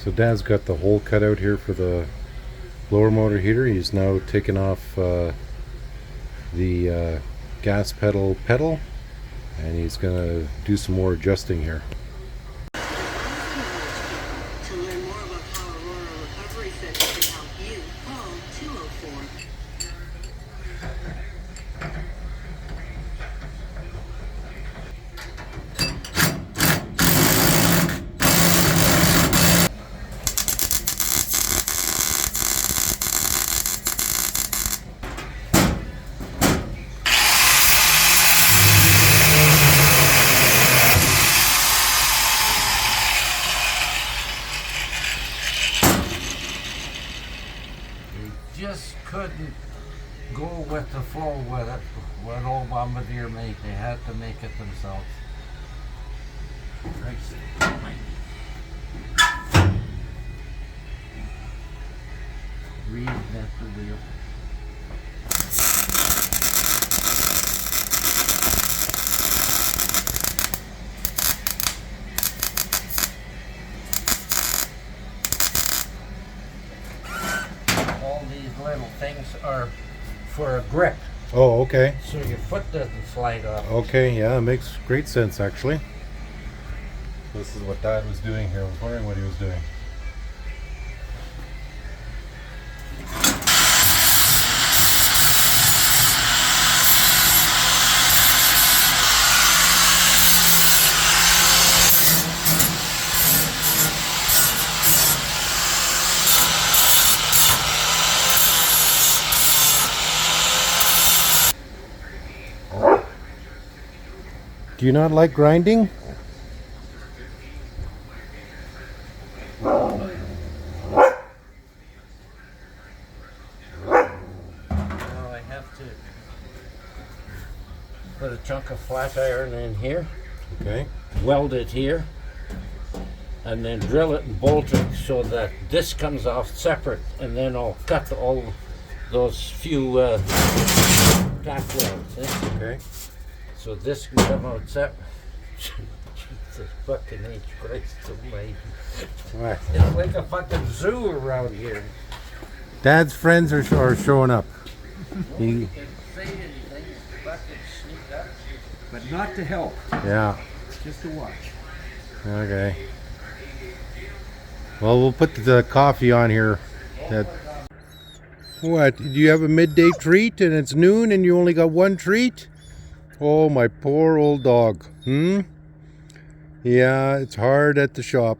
So Dad's got the hole cut out here for the blower motor heater. He's now taken off the gas pedal and he's gonna do some more adjusting here. To learn more about how Aurora Recovery Center can help you, call 204. Just couldn't go with the flow with it, what old Bombardier made. They had to make it themselves. Reinvent the wheel. Little things are for a grip, Oh, okay. so your foot doesn't slide off. Okay, yeah, it makes great sense actually. This is what Dad was doing here. I was wondering what he was doing. Do you not like grinding? Well, I have to put a chunk of flat iron in here, Okay. weld it here, and then drill it and bolt it so that this comes off separate, and then I'll cut all those few tack welds. Okay. So this can come out separate. Jesus fucking H Christ almighty. Alright. It's like a fucking zoo around here. Dad's friends are showing up. Nobody can say anything, fucking sneak up. But not to help, Yeah. just to watch. Okay. Well, we'll put the coffee on here. What? Do you have a midday treat and it's noon and you only got one treat? Oh, my poor old dog. Yeah, it's hard at the shop.